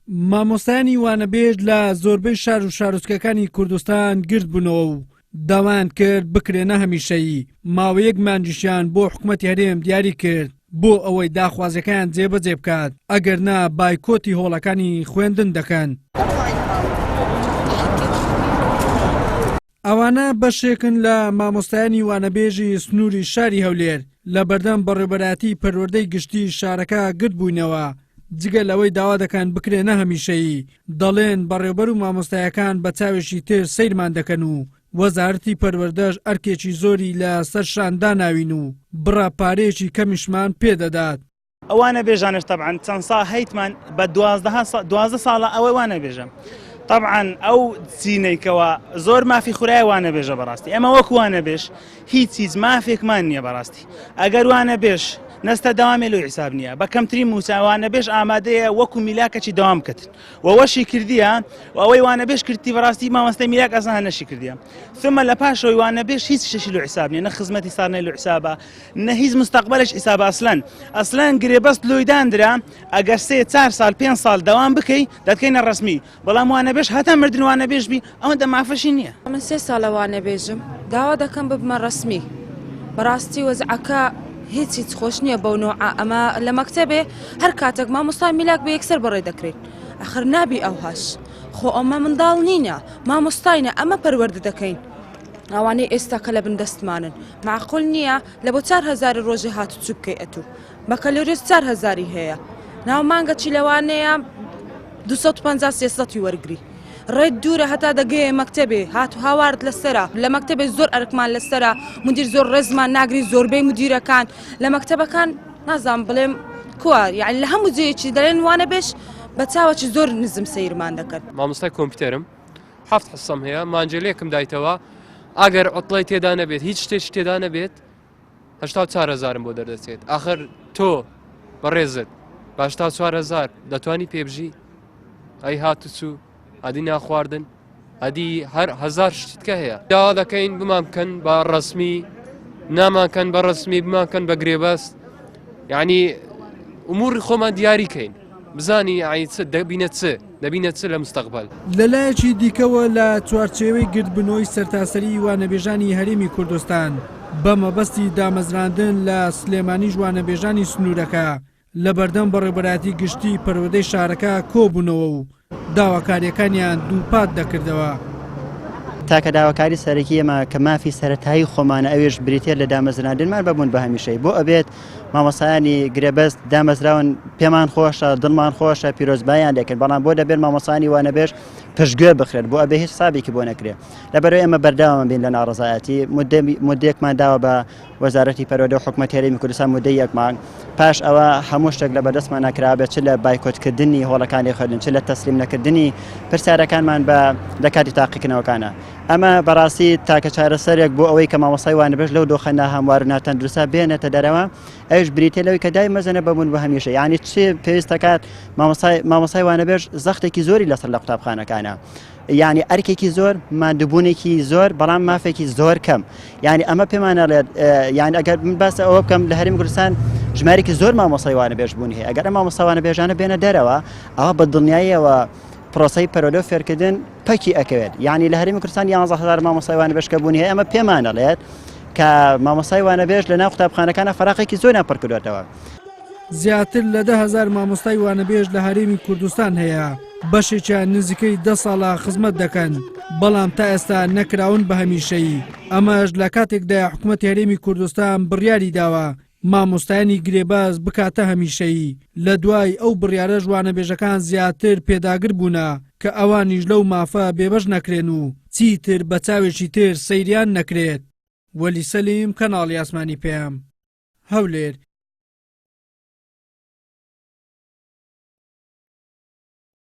مامۆستایانی وانەبێژ لە زۆربەی شار و شارۆچکەکانی کوردستان گرت بوونەوە و داوایان کرد بکرێنە هەمیشەیی. ماوەیەک مانجیشیان بۆ حکوومەتی هەرێم دیاری کرد بۆ ئەوەی داخوازەکەیان جێبەجێ بکات، ئەگەرنا بایکۆتی هۆڵەکانی خوێندن دەکەن. ئەوانە بەشێکن لە مامۆستایانی وانەبێژی سنووری شاری هەولێر لە بەردەم بەڕێوەبەراتی پەروەردەی گشتی شارەکە گرت بووینەوە. جگە لەوەی داوا دەکەن بکرێنە هەمیشەیی، دەڵێن بەڕێوەبەر و مامۆستایەکان بە چاوێکی تر سەیرمان دەکەن و وەزارەتی پەروەردەش ئەرکێکی زۆری لە سەرشان داناوین و بڕا پارەیەکی کەمیشمان پێدەدات. ئەوانە بێژانش طبعا چەند ساڵ هەیتمان بە 12 ساڵە ئەوەی وانە بێژم. طبعا ئەو چینەیکەوە زۆر مافی خورای وانە بێژە بەڕاستی. ئەمە وەک وانە بێژ هیچ چیز مافێکمان نییە بەڕاستی. ئەگەر وانە بێژ نەستە داوامێ لۆ حساب نییە، بە کەمترین موساوانە بێژ ئامادەیە وەکو میلاکەچی داوام بکەن وەشی کردیە و ئەوەی وانە بێژ کردی بەڕاستی مامۆستای میلاک ئەسان نەشی کردیە. ثمە لە پاشەوەی وانە بێژ هیچ شتێکی لۆ حساب نییە، نە خزمەتی ساڵنەی لۆ حسابە، نە هیچ مستەقبەلش حسابە. ئەسلەن گرێبەست لۆی دانرا ئەگەر 3-4 ساڵ 5 ساڵ داوام بکەی دەتکەینە ڕسمی، بەڵام وانە بێژ هەتا مردن وانە بێژ بی ئەوەندە مافەشی نییە. من 3 ساڵە وانە بێژم، داوا دەکەم ببمە ڕسمی. بەڕاستی وەزعەکە هیچ خۆش نییە بەو نوعە. ئەمە لە مەکتەبێ هەر کاتێک مامۆستای میلاک بە یەکسەر بەڕێ دەکرێت. ئەخر نابی ئەوهاش خۆ ئەمە منداڵ نینە، مامۆستاینە، ئەمە پەروەردە دەکەین. ئەوانەی ئێستا کە لە بندەستمانن معقول نییە لە بۆ 4,000 ڕۆژی هاتوچوو بکەی ئەتوو بەکەلۆریس 4,000 هەیە، ناو مانگە چی لەوانەیە 250-300 وەرگری. ڕێت دوورە هەتا دەگەیە مەکتەبێ هات و هاوارد لەسەرە. لە مەکتەبێ زۆر ئەرکمان لەسەرە، مدیر زۆر ڕێزمان ناگری، زۆربەی مدیرەکان لە مەکتەبەکان نازام بڵێم کووە، یعنی لە هەموو جێیەکی دەڵێن وانە بێش بە چاوەکی زۆر نزم سەیرمان دەکەن. مامۆستای کۆمپیوتەرم 7 حسەم هەیە، مانجلەیەکم دایتەوە ئەگەر عوتڵی تێدا نەبێت، هیچ شتێکی تێدا نەبێت 84,000 بۆ دەردەچێت. ئاخر تۆ بەڕێزت بە 84,000 دەتوانی پێبژی؟ ئەی هاتوچوو ئەدی ناخواردن ئەدی هەر 1000 شتکە هەیە. داوا دەکەین بمان بکەن بە ڕسمی، نامانکەن بە ڕسمی، بمانکەن بە گرێبەست، یعنی ئوموری خۆمان دیاریکەین بزانی دەبینە چ لە مستەقبەل. لەلایەکی دیکەوە لە چوارچێوەی گردبنەوەی سەرتاسەری وانەبێژانی هەرێمی کوردستان بە مەبەستی دامەزراندن لە سلێمانی وانەبێژانی سنوورەکە لە بەردەم بەڕێوەبەراتی گشتی پەروەردەی شارەکە کۆبوونەوە و داواکاریەکانیان دووپات دەکردەوە. تاکە داواکاری سەرەکی ئێمە کە مافی سەرەتایی خۆمانە ئەوێش بریتێر لە دامەزراندنمان بەبوون بە هەمیشەی بۆ ئەبێت مامۆسایانی گرێبەست دامەزراون پێمان خۆشە، دڵمان خۆشە، پیرۆزبایان دەکەن، بەڵام بۆ دەبێت مامۆسایانی وانەبێژ پشتگوێ بخرێت بۆ ئەبێ هیچ سابێکی بۆ نەکرێت. لەبەرەوەی ئێمە بەرداوام بین لە ناڕەزایەتی مودەیەکمان داوە بە وەزارەتی پەروەردە و حکوومەتی هەرێمی کوردستان مودەی 1 مانگ، پاش ئەوە هەموو شتێک لە بەدەستمان نەکرابێت، چ لە بایکۆتکردنی هۆڵەکانی خوێندن، چ لە تەسلیم نەکردنی پرسیارەکانمان لە کاتی تاقیکردنەوەکانە. ئەمە بەڕاستی تاکە چارەسەرێک بۆ ئەوەی کە مامۆستای وانەبێژ لەو دۆخەنە هەموار و ناتەندروستە بێنێتە دەرەوە، ئەوش بریتێ لەوەی کە دای مەزەنە بەبوون بە هەمیشە. یعنی چی پێویست دەکات مامۆستای وانەبێژ زەختێکی زۆری لەسەر لە قوتابخانەکانە، یعنی ئەرکێکی زۆر، مادووبوونێکی زۆر، بەڵام مافێکی زۆر کەم. یعنی ئەمە پێمانەڵێت، یعنی ئەگەر من باس ئەوە بکەم لە هەرێمی کوردستان ژمارێکی زۆر مامۆستای وانەبێژ بوونی هەیە. ئەگەر مامۆستا وانەبێژانە بێنە دەرەوە، ئەوە بە دڵنیاییەوە پرۆسەی پەروەردە و فێرکردن پەکی ئەکەوێت. یعنی لە هەرێمی کوردستان 11,000 مامۆستای وانەبێژ کە بوونی هەیە. ئەمە پێمانەڵێت کە مامۆستای وانەبێژ لە ناو قوتابخانەکانە فەراقێکی زۆریان پڕ کردوێتەوە. زیاتر لە 10,000 مامۆستای وانەبێژ لە هەرێمی کوردستان هەیە، بەشێکیان نزیکەی 10 ساڵە خزمەت دەکەن، بەڵام تا ئێستا نەکراون بە هەمیشەیی. ئەمەش لە کاتێکدا حکوومەتی هەرێمی کوردستان بڕیاری داوە مامۆستایانی گرێباز بکاتە هەمیشەیی. لە دوای ئەو بڕیارە وانەبێژەکان زیاتر پێداگر بوونە کە ئەوانیش لەو مافە بێبەش نەکرێن و چیتر بە چاوێکی تر سەیریان نەکرێت. وەلی سەلیم، کەناڵی ئاسمانی پێم، هەولێر.